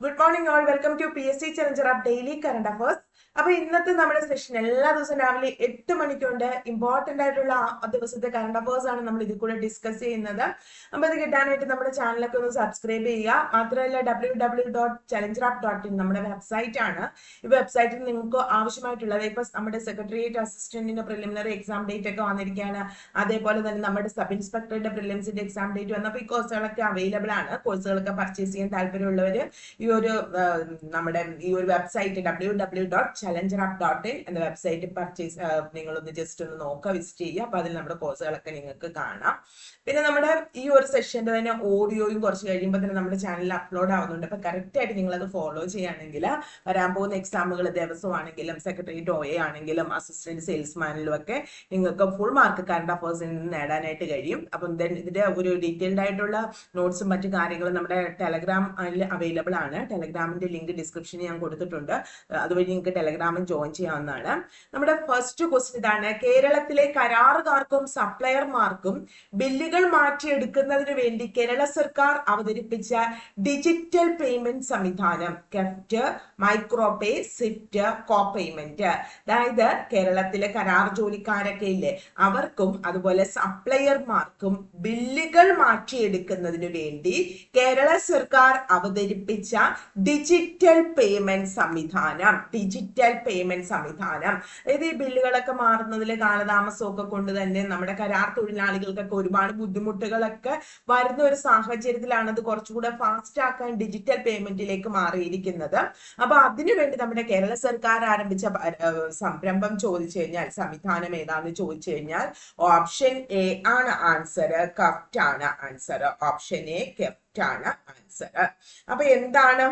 Good morning all. Welcome to PSC Challenger Up Daily Current Affairs. അപ്പൊ ഇന്നത്തെ നമ്മുടെ session എല്ലാ ദിവസവും രാവിലെ 8 മണിക്കുണ്ട്. ഇമ്പോർട്ടന്റ് ആയിട്ടുള്ള ദിവസത്തെ കറണ്ട് അഫേഴ്സ് ആണ് നമ്മൾ ഇതിൽ കൂടെ ഡിസ്കസ് ചെയ്യുന്നത്. അപ്പൊ ഇത് കിട്ടാനായിട്ട് നമ്മുടെ ചാനലൊക്കെ ഒന്ന് സബ്സ്ക്രൈബ് ചെയ്യുക. മാത്രമല്ല www.challengerup.in നമ്മുടെ വെബ്സൈറ്റ് ആണ്. ഈ വെബ്സൈറ്റിൽ നിങ്ങൾക്ക് ആവശ്യമായിട്ടുള്ളത് ഇപ്പൊ നമ്മുടെ സെക്രട്ടേറിയറ്റ് അസിസ്റ്റന്റിന്റെ പ്രിലിമിനറി എക്സാം ഡേറ്റ് ഒക്കെ വന്നിരിക്കുകയാണ്. അതേപോലെ തന്നെ നമ്മുടെ സബ് ഇൻസ്പെക്ടറുടെ പ്രിലിംസിന്റെ എക്സാം ഡേറ്റ് വന്നപ്പോൾ ഈ കോഴ്സുകളൊക്കെ അവൈലബിൾ ആണ്. കോഴ്സുകളൊക്കെ പർച്ചേസ് ചെയ്യാൻ താല്പര്യമുള്ളവര് നമ്മുടെ ഈ ഒരു വെബ്സൈറ്റ് www.challengerup.in എന്ന വെബ്സൈറ്റ് പർച്ചേസ് നിങ്ങളൊന്ന് ജസ്റ്റ് ഒന്ന് നോക്കുക, വിസിറ്റ് ചെയ്യുക. അപ്പൊ അതിൽ നമ്മുടെ കോഴ്സുകളൊക്കെ നിങ്ങൾക്ക് കാണാം. പിന്നെ നമ്മുടെ ഈ ഒരു സെഷന്റെ തന്നെ ഓഡിയോയും കുറച്ച് കഴിയുമ്പോൾ തന്നെ നമ്മുടെ ചാനലിൽ അപ്ലോഡ് ആവുന്നുണ്ട്. അപ്പൊ കറക്റ്റ് ആയിട്ട് നിങ്ങൾ അത് ഫോളോ ചെയ്യുകയാണെങ്കിൽ വരാൻ പോകുന്ന എക്സാമുകൾ ദിവസമാണെങ്കിലും സെക്രട്ടേറിയറ്റ് OA ആണെങ്കിലും അസിസ്റ്റന്റ് സെയിൽസ്മാനിലും ഒക്കെ നിങ്ങൾക്ക് ഫുൾ മാർക്ക് കറണ്ട് അഫേഴ്സിൽ നിന്ന് നേടാനായിട്ട് കഴിയും. അപ്പം ഇതിന്റെ ഒരു ഡീറ്റെയിൽഡ് ആയിട്ടുള്ള നോട്ട്സും മറ്റു കാര്യങ്ങളും നമ്മുടെ ടെലഗ്രാം അവൈലബിൾ ആണ്. ടെലഗ്രാമിന്റെ ലിങ്ക് ഡിസ്ക്രിപ്ഷനിൽ ഞാൻ കൊടുത്തിട്ടുണ്ട്. അതുവഴി നിങ്ങൾക്ക് ടെലഗ്രാമിൽ ജോയിൻ ചെയ്യാവുന്നതാണ്. നമ്മുടെ ഫസ്റ്റ് ക്വസ്റ്റ്യൻ ഇതാണ്: കേരളത്തിലെ കരാറുകാർക്കും സപ്ലയർമാർക്കും ബില്ലുകൾ മാറ്റിയെടുക്കുന്നതിന് വേണ്ടി കേരള സർക്കാർ അവതരിപ്പിച്ച ഡിജിറ്റൽ പേയ്മെന്റ് സംവിധാനം കെഫ്റ്റ്, മൈക്രോപേ, സ്വിഫ്റ്റ്, കോപേയ്മെന്റ്. അതായത് കേരളത്തിലെ കരാർ ജോലിക്കാരൊക്കെ ഇല്ലേ, അവർക്കും അതുപോലെ സപ്ലയർമാർക്കും ബില്ലുകൾ മാറ്റിയെടുക്കുന്നതിന് വേണ്ടി കേരള സർക്കാർ അവതരിപ്പിച്ച ഡിജിറ്റൽ പേയ്മെന്റ് സംവിധാനം. അതായത് ഈ ബില്ലുകളൊക്കെ മാറുന്നതിൽ കാലതാമസമൊക്കെ കൊണ്ട് തന്നെ നമ്മുടെ കരാർ തൊഴിലാളികൾക്കൊക്കെ ഒരുപാട് ബുദ്ധിമുട്ടുകളൊക്കെ വരുന്ന ഒരു സാഹചര്യത്തിലാണ് അത് കുറച്ചുകൂടെ ഫാസ്റ്റ് ആക്കാൻ ഡിജിറ്റൽ പേയ്മെന്റിലേക്ക് മാറിയിരിക്കുന്നത്. അപ്പൊ അതിനുവേണ്ടി നമ്മുടെ കേരള സർക്കാർ ആരംഭിച്ച സംരംഭം ചോദിച്ചു കഴിഞ്ഞാൽ, സംവിധാനം ഏതാണെന്ന് ചോദിച്ചു കഴിഞ്ഞാൽ ഓപ്ഷൻ എ ആണ് ആൻസർ, കെഫ്റ്റ് ആണ് ആൻസർ. ഓപ്ഷൻ എ കെഫ്റ്റ് ആണ് ആൻസർ. അപ്പൊ എന്താണ്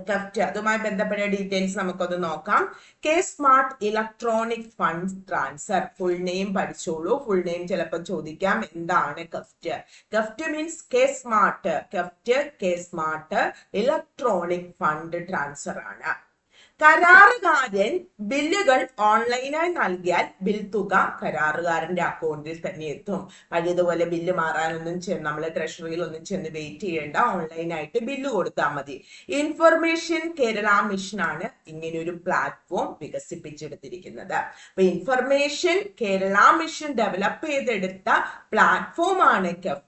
കെഫ്റ്റ്? അതുമായി ബന്ധപ്പെട്ട ഡീറ്റെയിൽസ് നമുക്കൊന്ന് നോക്കാം. K smart electronic fund transfer. Full name പഠിച്ചോളൂ. ഫുൾ നെയിം ചിലപ്പോൾ ചോദിക്കാം. എന്താണ് KEFT? KEFT means K smart. KEFT K smart electronic fund transfer ആണ്. കരാറുകാരൻ ബില്ലുകൾ ഓൺലൈനായി നൽകിയാൽ ബിൽ തുക കരാറുകാരന്റെ അക്കൗണ്ടിൽ തന്നെ എത്തും. പഴയതുപോലെ ബില്ല് മാറാനൊന്നും നമ്മൾ ട്രഷറിയിൽ ഒന്നും ചെന്ന് വെയിറ്റ് ചെയ്യേണ്ട, ഓൺലൈനായിട്ട് ബില്ല് കൊടുത്താൽ മതി. ഇൻഫർമേഷൻ കേരള മിഷൻ ആണ് ഇങ്ങനെ ഒരു പ്ലാറ്റ്ഫോം വികസിപ്പിച്ചെടുത്തിരിക്കുന്നത്. അപ്പൊ ഇൻഫർമേഷൻ കേരള മിഷൻ ഡെവലപ്പ് ചെയ്തെടുത്ത പ്ലാറ്റ്ഫോം ആണ് KEFT.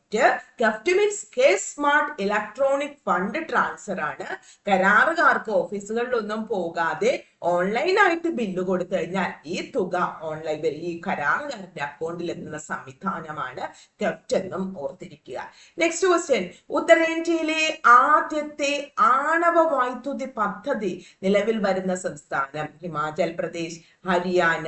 KEFT means K smart electronic fund transfer ആണ്. കരാറുകാർക്ക് ഓഫീസുകളിലൊന്നും പോകാതെ ഓൺലൈനായിട്ട് ബില്ല് കൊടുത്തു കഴിഞ്ഞാൽ ഈ തുക ഓൺലൈൻ ഈ കരാറുകാരന്റെ അക്കൗണ്ടിൽ എത്തുന്ന സംവിധാനമാണ് കെഫ്റ്റ് എന്നും ഓർത്തിരിക്കുക. നെക്സ്റ്റ് ക്വസ്റ്റ്യൻ: ഉത്തരേന്ത്യയിലെ ആദ്യത്തെ ആണവ വൈദ്യുതി പദ്ധതി നിലവിൽ വരുന്ന സംസ്ഥാനം? ഹിമാചൽ പ്രദേശ്, ഹരിയാന,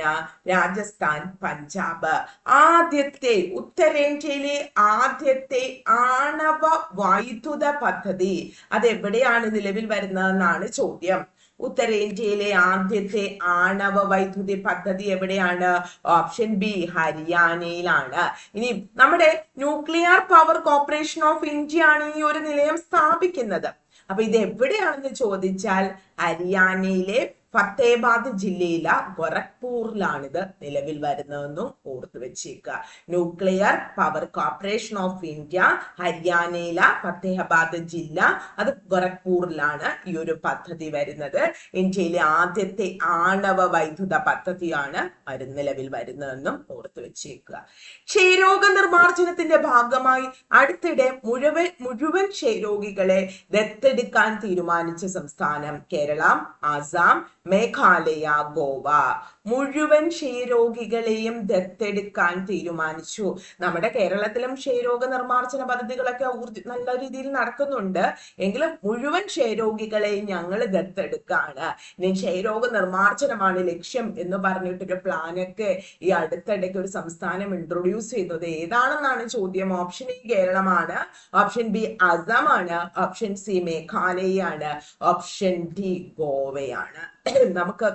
രാജസ്ഥാൻ, പഞ്ചാബ്. ആദ്യത്തെ ഉത്തരേന്ത്യയിലെ ആദ്യത്തെ ആണവ വൈദ്യുത പദ്ധതി അതെവിടെയാണ് നിലവിൽ വരുന്നതെന്നാണ് ചോദ്യം. ഉത്തരേന്ത്യയിലെ ആദ്യത്തെ ആണവ വൈദ്യുതി പദ്ധതി എവിടെയാണ്? ഓപ്ഷൻ ബി ഹരിയാനയിലാണ്. ഇനി നമ്മുടെ nuclear power corporation of India ആണ് ഈ ഒരു നിലയം സ്ഥാപിക്കുന്നത്. അപ്പൊ ഇത് എവിടെയാണെന്ന് ചോദിച്ചാൽ ഹരിയാനയിലെ ഫത്തേബാദ് ജില്ലയിലെ ഗോരഖ്പൂരിലാണ് ഇത് നിലവിൽ വരുന്നതെന്നും ഓർത്തു വെച്ചേക്കുക. Nuclear power corporation of India ഹരിയാനയിലെ ഫത്തേഹാബാദ് ജില്ല, അത് ഗോരഖ്പൂരിലാണ് ഈ ഒരു പദ്ധതി വരുന്നത്. ഇന്ത്യയിലെ ആദ്യത്തെ ആണവ വൈദ്യുത പദ്ധതിയാണ് നിലവിൽ വരുന്നതെന്നും ഓർത്തു വെച്ചേക്കുക. ക്ഷയരോഗ നിർമ്മാർജ്ജനത്തിന്റെ ഭാഗമായി അടുത്തിടെ മുഴുവൻ ക്ഷയരോഗികളെ ദത്തെടുക്കാൻ തീരുമാനിച്ച സംസ്ഥാനം? കേരളം, ആസാം, മേഘാലയ, ഗോവ. മുഴുവൻ ക്ഷയരോഗികളെയും ദത്തെടുക്കാൻ തീരുമാനിച്ചു. നമ്മുടെ കേരളത്തിലും ക്ഷയരോഗ നിർമ്മാർജ്ജന പദ്ധതികളൊക്കെ നല്ല രീതിയിൽ നടക്കുന്നുണ്ട്. എങ്കിലും മുഴുവൻ ക്ഷയരോഗികളെയും ഞങ്ങൾ ദത്തെടുക്കാണ്. ഇനി ക്ഷയരോഗ നിർമ്മാർജ്ജനമാണ് ലക്ഷ്യം എന്ന് പറഞ്ഞിട്ടൊരു പ്ലാനൊക്കെ ഈ അടുത്തിടയ്ക്ക് ഒരു സംസ്ഥാനം ഇൻട്രൊഡ്യൂസ് ചെയ്തത് ഏതാണെന്നാണ് ചോദ്യം. ഓപ്ഷൻ എ കേരളമാണ്, ഓപ്ഷൻ ബി അസമാണ്, ഓപ്ഷൻ സി മേഘാലയാണ്, ഓപ്ഷൻ ഡി ഗോവയാണ്. നമുക്ക്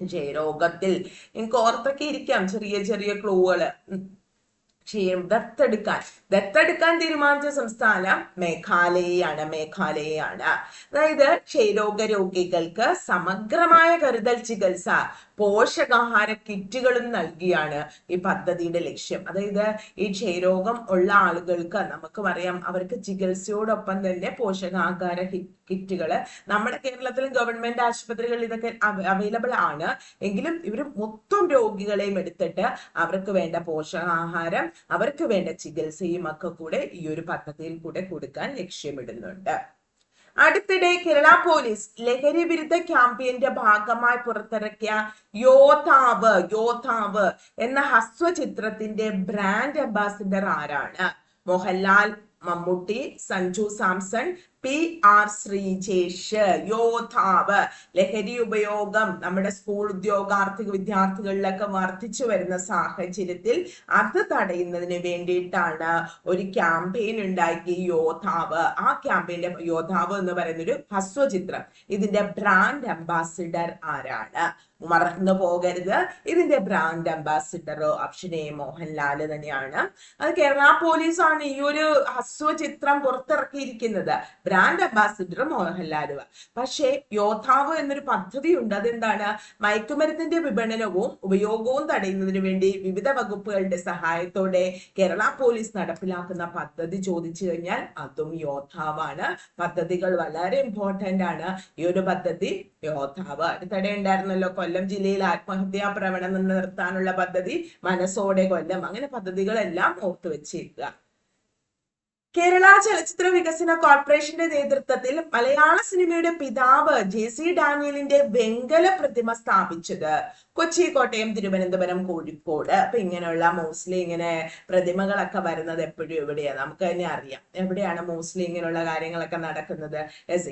ക്ഷയരോഗത്തിൽ നിങ്ങൾക്ക് ഓർത്തൊക്കെ ഇരിക്കാം ചെറിയ ചെറിയ ക്ലൂകള്. ദത്തെടുക്കാൻ തീരുമാനിച്ച സംസ്ഥാനം മേഘാലയയാണ്. അതായത് ക്ഷയരോഗ രോഗികൾക്ക് സമഗ്രമായ കരുതൽ ചികിത്സ പോഷകാഹാര കിറ്റുകളും നൽകിയാണ് ഈ പദ്ധതിയുടെ ലക്ഷ്യം. അതായത് ഈ ക്ഷയരോഗം ഉള്ള ആളുകൾക്ക് നമുക്ക് പറയാം, അവർക്ക് ചികിത്സയോടൊപ്പം തന്നെ പോഷകാഹാര കിറ്റുകള് നമ്മുടെ കേരളത്തിലും ഗവൺമെന്റ് ആശുപത്രികളിൽ ഇതൊക്കെ അവൈലബിൾ ആണ്. എങ്കിലും ഇവർ മൊത്തം രോഗികളെയും എടുത്തിട്ട് അവർക്ക് വേണ്ട പോഷകാഹാരം, അവർക്ക് വേണ്ട ചികിത്സയും ഒക്കെ കൂടെ ഈ ഒരു പദ്ധതിയിൽ കൂടെ കൊടുക്കാൻ ലക്ഷ്യമിടുന്നുണ്ട്. അടുത്തിടെ കേരള പോലീസ് ലഹരി വിരുദ്ധ ക്യാമ്പയിന്റെ ഭാഗമായി പുറത്തിറക്കിയ യോദ്ധാവ് എന്ന ഹ്രസ്വചിത്രത്തിന്റെ ബ്രാൻഡ് അംബാസിഡർ ആരാണ്? മോഹൻലാൽ, മമ്മൂട്ടി, സഞ്ജു സാംസൺ, PR ശ്രീജേഷ്. യോദ്ധാവ്. ലഹരി ഉപയോഗം നമ്മുടെ സ്കൂൾ വിദ്യാർത്ഥികളിലൊക്കെ വർദ്ധിച്ചു വരുന്ന സാഹചര്യത്തിൽ അത് തടയുന്നതിന് വേണ്ടിയിട്ടാണ് ഒരു ക്യാമ്പയിൻ ഉണ്ടാക്കി യോദ്ധാവ്. ആ ക്യാമ്പയിന്റെ യോദ്ധാവ് എന്ന് പറയുന്ന ഒരു ഹ്രസ്വചിത്രം, ഇതിന്റെ ബ്രാൻഡ് അംബാസിഡർ ആരാണ്? മറന്നു പോകരുത്, ഇതിന്റെ brand ambassador option A Mohanlal തന്നെയാണ്. അത് കേരള പോലീസ് ആണ് ഈ ഒരു ഹ്രസ്വചിത്രം പുറത്തിറക്കിയിരിക്കുന്നത്. Brand ambassador Mohanlal. പക്ഷേ യോദ്ധാവ് എന്നൊരു പദ്ധതി ഉണ്ട്. അതെന്താണ്? മയക്കുമരുന്നിന്റെ വിപണനവും ഉപയോഗവും തടയുന്നതിന് വേണ്ടി വിവിധ വകുപ്പുകളുടെ സഹായത്തോടെ കേരള പോലീസ് നടപ്പിലാക്കുന്ന പദ്ധതി ചോദിച്ചു കഴിഞ്ഞാൽ അതും യോദ്ധാവാണ്. പദ്ധതികൾ വളരെ ഇമ്പോർട്ടന്റ് ആണ്. ഈ ഒരു പദ്ധതി യോദ്ധാവ്. അടുത്തിടെ ഉണ്ടായിരുന്നല്ലോ കൊല്ലം ജില്ലയിൽ ആത്മഹത്യാ പ്രവണത നിർത്താനുള്ള പദ്ധതി, മനസ്സോടെ കൊല്ലം. അങ്ങനെ പദ്ധതികളെല്ലാം ഓർത്തു വെച്ചേക്കുക. കേരള ചലച്ചിത്ര വികസന കോർപ്പറേഷന്റെ നേതൃത്വത്തിൽ മലയാള സിനിമയുടെ പിതാവ് JC ഡാനിയലിന്റെ വെങ്കല പ്രതിമ സ്ഥാപിച്ചത് കൊച്ചി, കോട്ടയം, തിരുവനന്തപുരം, കോഴിക്കോട്. അപ്പൊ ഇങ്ങനെയുള്ള മോസ്റ്റ്ലി ഇങ്ങനെ പ്രതിമകളൊക്കെ വരുന്നത് എപ്പോഴും എവിടെയാണ്? നമുക്ക് തന്നെ അറിയാം എവിടെയാണ് മോസ്റ്റ്ലി ഇങ്ങനെയുള്ള കാര്യങ്ങളൊക്കെ നടക്കുന്നത്.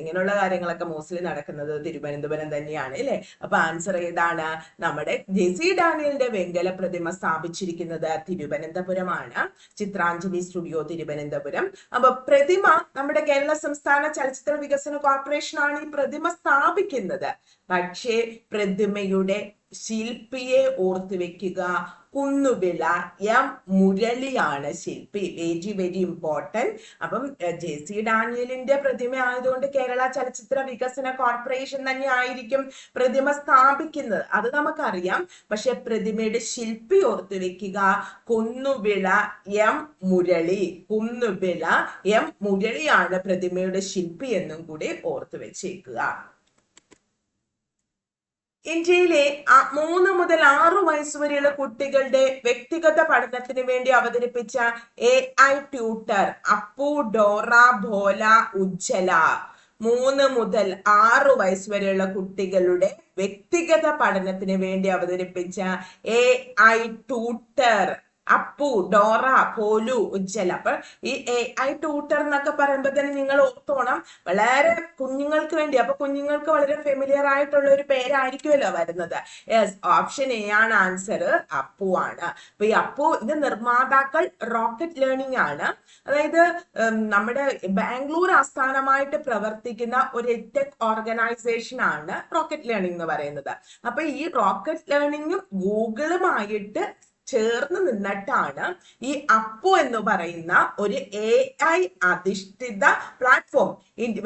ഇങ്ങനെയുള്ള കാര്യങ്ങളൊക്കെ മോസ്റ്റ്ലി നടക്കുന്നത് തിരുവനന്തപുരം തന്നെയാണ് അല്ലെ? അപ്പൊ ആൻസർ ഏതാണ്? നമ്മുടെ JC ഡാനിയലിന്റെ വെങ്കല പ്രതിമ സ്ഥാപിച്ചിരിക്കുന്നത് തിരുവനന്തപുരമാണ്. ചിത്രാഞ്ജലി സ്റ്റുഡിയോ, തിരുവനന്തപുരം. അപ്പൊ പ്രതിമ നമ്മുടെ കേരള സംസ്ഥാന ചലച്ചിത്ര വികസന കോർപ്പറേഷൻ ആണ് ഈ പ്രതിമ സ്ഥാപിക്കുന്നത്. പക്ഷേ പ്രതിമയുടെ ശില്പിയെ ഓർത്തു വെക്കുക, കുന്നുവിള M മുരളിയാണ് ശില്പി. Very important. അപ്പം JC ഡാനിയലിന്റെ പ്രതിമ ആയതുകൊണ്ട് കേരള ചലച്ചിത്ര വികസന കോർപ്പറേഷൻ തന്നെ ആയിരിക്കും പ്രതിമ സ്ഥാപിക്കുന്നത്, അത് നമുക്കറിയാം. പക്ഷെ പ്രതിമയുടെ ശില്പി ഓർത്തു വെക്കുക, കുന്നുവിള M മുരളി. കുന്നുവിള M മുരളിയാണ് പ്രതിമയുടെ ശില്പി എന്നും കൂടി ഓർത്തു വെച്ചേക്കുക. ഇന്ത്യയിലെ 3 മുതൽ 6 വയസ്സുവരെയുള്ള കുട്ടികളുടെ വ്യക്തിഗത പഠനത്തിന് വേണ്ടി അവതരിപ്പിച്ച AI tutor Appu, Dora, Bhola, Ujjala. 3 മുതൽ 6 വയസ്സുവരെയുള്ള കുട്ടികളുടെ വ്യക്തിഗത പഠനത്തിന് വേണ്ടി അവതരിപ്പിച്ച AI tutor Appu, Dora, Bholu, ഉജ്ജല. അപ്പൊ ഈ AI ട്യൂട്ടർ എന്നൊക്കെ പറയുമ്പോൾ തന്നെ നിങ്ങൾ ഓർത്തോണം, വളരെ കുഞ്ഞുങ്ങൾക്ക് വേണ്ടി. അപ്പൊ കുഞ്ഞുങ്ങൾക്ക് വളരെ ഫെമിലിയർ ആയിട്ടുള്ള ഒരു പേരായിരിക്കുമല്ലോ വരുന്നത്. യെസ്, ഓപ്ഷൻ എ ആണ് ആൻസർ. അപ്പു ആണ്. അപ്പൊ ഈ അപ്പു, ഇത് നിർമ്മാതാക്കൾ റോക്കറ്റ് ലേണിംഗ് ആണ്. അതായത് നമ്മുടെ ബാംഗ്ലൂർ ആസ്ഥാനമായിട്ട് പ്രവർത്തിക്കുന്ന ഒരു ടെക് ഓർഗനൈസേഷൻ ആണ് റോക്കറ്റ് ലേണിംഗ് എന്ന് പറയുന്നത്. അപ്പൊ ഈ റോക്കറ്റ് ലേണിംഗും ഗൂഗിളുമായിട്ട് ചേർന്ന് നിന്നിട്ടാണ് ഈ അപ്പു എന്ന് പറയുന്ന ഒരു AI അധിഷ്ഠിത പ്ലാറ്റ്ഫോം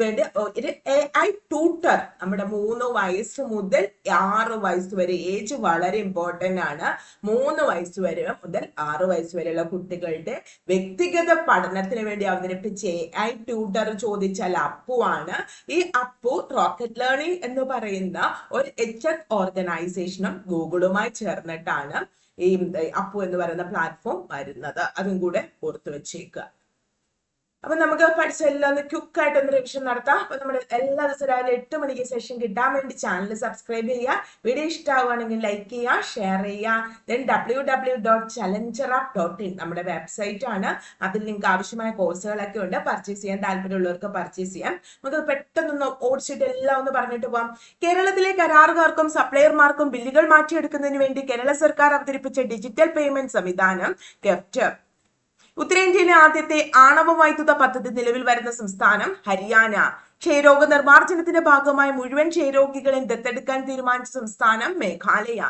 വേണ്ടി ഒരു AI ട്യൂട്ടർ നമ്മുടെ 3 വയസ്സ് മുതൽ 6 വയസ്സ് വരെ, ഏജ് വളരെ ഇമ്പോർട്ടന്റ് ആണ്. 3 വയസ്സ് വരെ മുതൽ 6 വയസ്സ് വരെയുള്ള കുട്ടികളുടെ വ്യക്തിഗത പഠനത്തിന് വേണ്ടി അവതരിപ്പിച്ച AI ട്യൂട്ടർ ചോദിച്ചാൽ അപ്പു ആണ്. ഈ അപ്പു റോക്കറ്റ് ലേണിംഗ് എന്ന് പറയുന്ന ഒരു എഡ്ടെക് ഓർഗനൈസേഷനും ഗൂഗിളുമായി ചേർന്നിട്ടാണ് ഈ അപ്പു എന്ന് പറയുന്ന പ്ലാറ്റ്ഫോം വരുന്നത്. അതും കൂടെ ഓർത്തു വെച്ചേക്കുക. അപ്പൊ നമുക്ക് പഠിച്ചെല്ലാം ഒന്ന് ക്വിക്ക് ഒന്ന് റിവിഷൻ നടത്താം. അപ്പൊ നമ്മുടെ എല്ലാ ദിവസവും രാവിലെ 8 മണിക്ക് സെഷൻ കിട്ടാൻ വേണ്ടി ചാനൽ സബ്സ്ക്രൈബ് ചെയ്യുക. വീഡിയോ ഇഷ്ടമാവുകയാണെങ്കിൽ ലൈക്ക് ചെയ്യുക, ഷെയർ ചെയ്യുക. ദെൻ www.challengerup.in നമ്മുടെ വെബ്സൈറ്റ് ആണ്. അതിൽ നിങ്ങൾക്ക് ആവശ്യമായ കോഴ്സുകളൊക്കെ ഉണ്ട്. പർച്ചേസ് ചെയ്യാൻ താല്പര്യമുള്ളവർക്ക് പർച്ചേസ് ചെയ്യാം. നമുക്ക് പെട്ടെന്ന് ഓടിച്ചിട്ട് എല്ലാം ഒന്ന് പറഞ്ഞിട്ട് പോവാം. കേരളത്തിലെ കരാറുകാർക്കും സപ്ലയർമാർക്കും ബില്ലുകൾ മാറ്റിയെടുക്കുന്നതിന് വേണ്ടി കേരള സർക്കാർ അവതരിപ്പിച്ച ഡിജിറ്റൽ പേയ്മെന്റ് സംവിധാനം കെഫ്റ്റ്. ഉത്തരേന്ത്യയിലെ ആദ്യത്തെ ആണവ വൈദ്യുത പദ്ധതി നിലവിൽ വരുന്ന സംസ്ഥാനം ഹരിയാന. ക്ഷയരോഗ നിർമ്മാർജ്ജനത്തിന്റെ ഭാഗമായി മുഴുവൻ ക്ഷയരോഗികളെയും ദത്തെടുക്കാൻ തീരുമാനിച്ച സംസ്ഥാനം മേഘാലയ.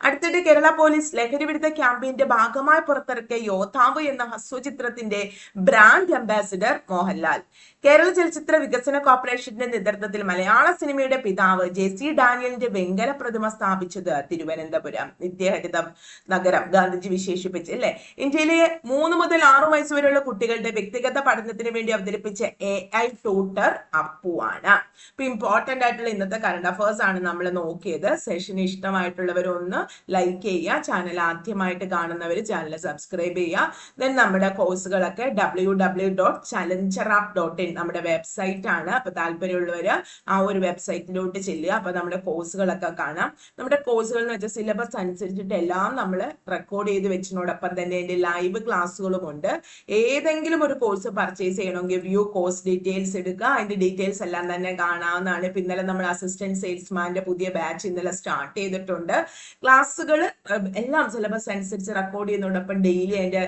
അടുത്തിടെ കേരള പോലീസ് ലഹരിവിരുദ്ധ ക്യാമ്പയിന്റെ ഭാഗമായി പുറത്തിറക്കിയ യോദ്ധാവ് എന്ന ഹ്രസ്വചിത്രത്തിന്റെ ബ്രാൻഡ് അംബാസിഡർ മോഹൻലാൽ. കേരള ചലച്ചിത്ര വികസന കോർപ്പറേഷന്റെ നേതൃത്വത്തിൽ മലയാള സിനിമയുടെ പിതാവ് ജെ.സി. ഡാനിയലിന്റെ വെങ്കല പ്രതിമ സ്ഥാപിച്ചത് തിരുവനന്തപുരം. നിത്യഹരിതം നഗരം ഗാന്ധിജി വിശേഷിപ്പിച്ച് അല്ലെ. ഇന്ത്യയിലെ 3 മുതൽ 6 വയസ്സ് വരെയുള്ള കുട്ടികളുടെ വ്യക്തിഗത പഠനത്തിന് വേണ്ടി അവതരിപ്പിച്ച AI ട്യൂട്ടർ അപ്പു ആണ്. ഇപ്പൊ ഇമ്പോർട്ടന്റ് ആയിട്ടുള്ള ഇന്നത്തെ കറണ്ട് അഫയേഴ്സ് ആണ് നമ്മൾ നോക്കിയത്. സെഷൻ ഇഷ്ടമായിട്ടുള്ളവർ ഒന്ന് ലൈക്ക് ചെയ്യുക, ചാനൽ ആദ്യമായിട്ട് കാണുന്നവർ ചാനൽ സബ്സ്ക്രൈബ് ചെയ്യുക. ദെൻ നമ്മുടെ കോഴ്സുകളൊക്കെ www.challengerup.in നമ്മുടെ വെബ്സൈറ്റ് ആണ്. അപ്പൊ താല്പര്യമുള്ളവർ ആ ഒരു വെബ്സൈറ്റിലോട്ട് ചെല്ലുക. അപ്പൊ നമ്മുടെ കോഴ്സുകളൊക്കെ കാണാം. നമ്മുടെ കോഴ്സുകൾ എന്ന് വെച്ചാൽ സിലബസ് അനുസരിച്ചിട്ട് എല്ലാം നമ്മൾ റെക്കോർഡ് ചെയ്ത് വെച്ചതിനോടൊപ്പം തന്നെ അതിന്റെ ലൈവ് ക്ലാസ്സുകളും ഉണ്ട്. ഏതെങ്കിലും ഒരു കോഴ്സ് പർച്ചേസ് ചെയ്യണമെങ്കിൽ വ്യൂ കോഴ്സ് ഡീറ്റെയിൽസ് എടുക്കുക. അതിന്റെ ഡീറ്റെയിൽസ് എല്ലാം തന്നെ കാണാവുന്നതാണ്. ഇപ്പൊ ഇന്നലെ നമ്മൾ അസിസ്റ്റന്റ് സെയിൽസ്മാന്റെ പുതിയ ബാച്ച് ഇന്നലെ സ്റ്റാർട്ട് ചെയ്തിട്ടുണ്ട്. ക്ലാസ്സുകൾ എല്ലാം സിലബസ് അനുസരിച്ച് റെക്കോർഡ് ചെയ്യുന്നതോടൊപ്പം ഡെയിലി അതിന്റെ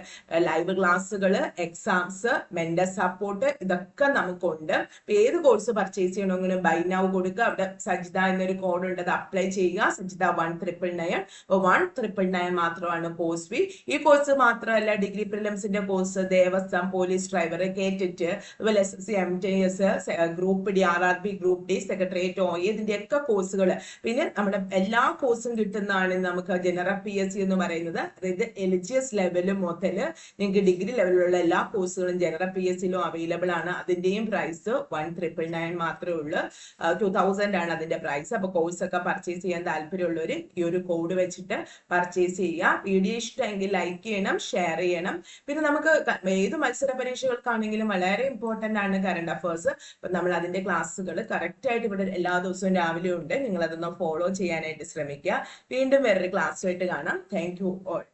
ലൈവ് ക്ലാസ്സുകൾ, എക്സാംസ്, മെന്റർ സപ്പോർട്ട് ഇതൊക്കെ നമുക്കുണ്ട്. ഏത് കോഴ്സ് പർച്ചേസ് ചെയ്യണമെങ്കിലും ബൈ നൗ കൊടുക്കുക. അവിടെ സജിത എന്നൊരു കോഡ് ഉണ്ട്, അത് അപ്ലൈ ചെയ്യുക. സജിത 1999 1999 മാത്രമാണ് കോഴ്സ് ഫീ. ഈ കോഴ്സ് മാത്രമല്ല, ഡിഗ്രി പ്രിലിംസിന്റെ കോഴ്സ്, ദേവസ്വം, പോലീസ് ഡ്രൈവർ, കേറ്ററ്റ്, അതുപോലെ SSC MTS, group D, RRB group D, secretariat OA ഇതിന്റെ ഒക്കെ കോഴ്സുകൾ. പിന്നെ നമ്മുടെ എല്ലാ കോഴ്സും കിട്ടുന്നതാണ് നമുക്ക് ജനറൽ PSC എന്ന് പറയുന്നത്. അതായത് LGS ലെവൽ മുതൽ നിങ്ങൾക്ക് ഡിഗ്രി ലെവലിലുള്ള എല്ലാ കോഴ്സുകളും ജനറൽ PSCയിലും അവൈലബിൾ ആണ്. അതിന്റെയും പ്രൈസ് 1999 മാത്രമേ ഉള്ളൂ. 2000 ആണ് അതിന്റെ പ്രൈസ്. അപ്പൊ കോഴ്സ് ഒക്കെ പർച്ചേസ് ചെയ്യാൻ താല്പര്യമുള്ളവർ ഈ ഒരു കോഡ് വെച്ചിട്ട് പർച്ചേസ് ചെയ്യുക. വീഡിയോ ഇഷ്ടമെങ്കിൽ ലൈക്ക് ചെയ്യണം, ഷെയർ ചെയ്യണം. പിന്നെ നമുക്ക് ഏത് മത്സര പരീക്ഷകൾക്കാണെങ്കിലും വളരെ ഇമ്പോർട്ടന്റ് ആണ് കറണ്ട് അഫയേഴ്സ്. അപ്പൊ നമ്മൾ അതിന്റെ ക്ലാസ്സുകൾ കറക്റ്റ് ആയിട്ട് ഇവിടെ എല്ലാ ദിവസവും രാവിലെ ഉണ്ട്. നിങ്ങൾ അതൊന്ന് ഫോളോ ചെയ്യാനായിട്ട് ശ്രമിക്കുക. വീണ്ടും വേറൊരു ക്ലാസ്സുമായിട്ട് കാണാം. Thank you all.